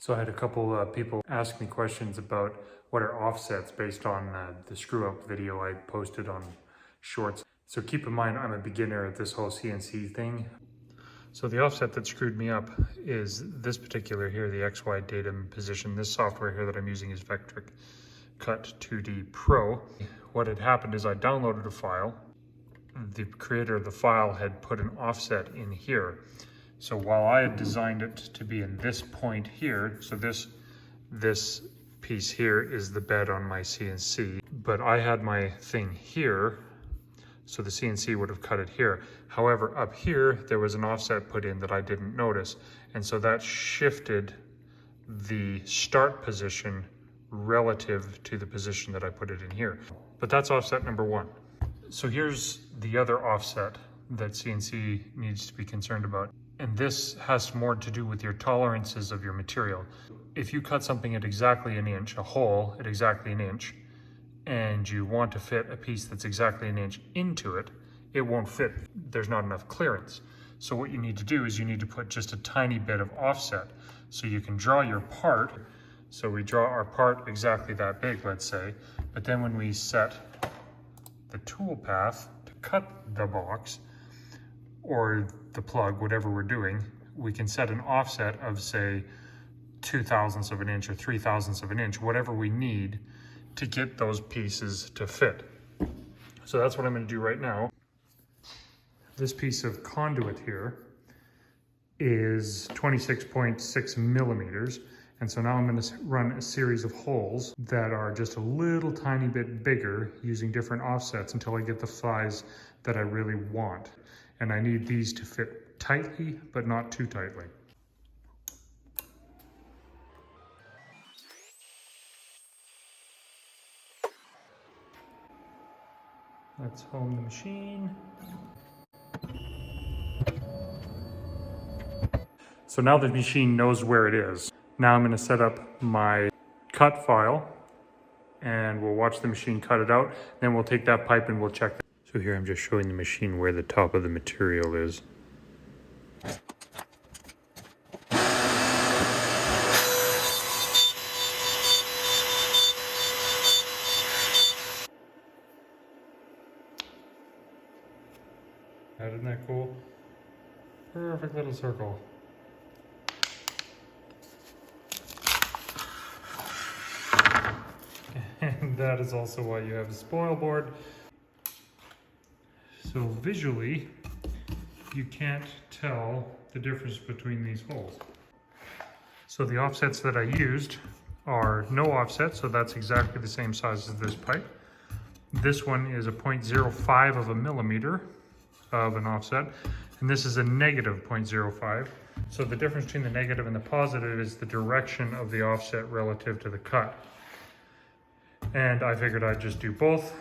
So I had a couple people ask me questions about what are offsets based on the screw up video I posted on Shorts. So keep in mind, I'm a beginner at this whole CNC thing. So the offset that screwed me up is this particular here, the XY datum position. This software here that I'm using is Vectric Cut 2D Pro. What had happened is I downloaded a file. The creator of the file had put an offset in here. So while I had designed it to be in this point here, so this piece here is the bed on my CNC, but I had my thing here, so the CNC would have cut it here. However, up here, there was an offset put in that I didn't notice, and so that shifted the start position relative to the position that I put it in here. But that's offset number one. So here's the other offset that CNC needs to be concerned about. And this has more to do with your tolerances of your material. If you cut something at exactly an inch, a hole at exactly an inch, and you want to fit a piece that's exactly an inch into it, it won't fit. There's not enough clearance. So what you need to do is you need to put just a tiny bit of offset. So you can draw your part. So we draw our part exactly that big, let's say, but then when we set the tool path to cut the box, or the plug, whatever we're doing, we can set an offset of, say, 2/1000ths of an inch or 3/1000ths of an inch, whatever we need to get those pieces to fit. So that's what I'm going to do right now. This piece of conduit here is 26.6 millimeters. And so now I'm going to run a series of holes that are just a little tiny bit bigger using different offsets until I get the size that I really want. And I need these to fit tightly, but not too tightly. Let's home the machine. So now the machine knows where it is. Now I'm going to set up my cut file and we'll watch the machine cut it out. Then we'll take that pipe and we'll check that. So here I'm just showing the machine where the top of the material is. Isn't that cool? Perfect little circle. And that is also why you have a spoil board. So visually, you can't tell the difference between these holes. So the offsets that I used are no offset, so that's exactly the same size as this pipe. This one is a 0.05 of a millimeter of an offset, and this is a negative 0.05. So the difference between the negative and the positive is the direction of the offset relative to the cut. And I figured I'd just do both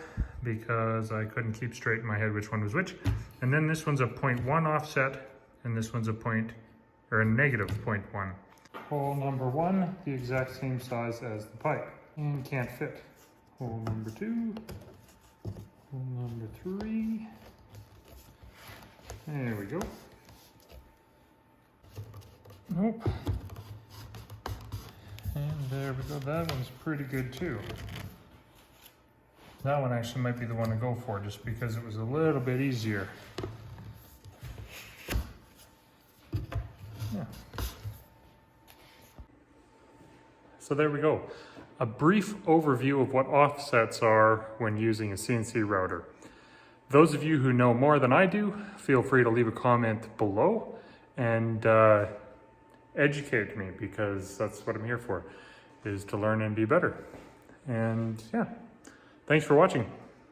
because I couldn't keep straight in my head which one was which. And then this one's a 0.1 offset, and this one's a negative 0.1. Hole number one, the exact same size as the pipe, and can't fit. Hole number two, hole number three. There we go. Nope. And there we go, that one's pretty good too. That one actually might be the one to go for just because it was a little bit easier. Yeah. So there we go. A brief overview of what offsets are when using a CNC router. Those of you who know more than I do, feel free to leave a comment below and educate me, because that's what I'm here for, is to learn and be better. And yeah. Thanks for watching.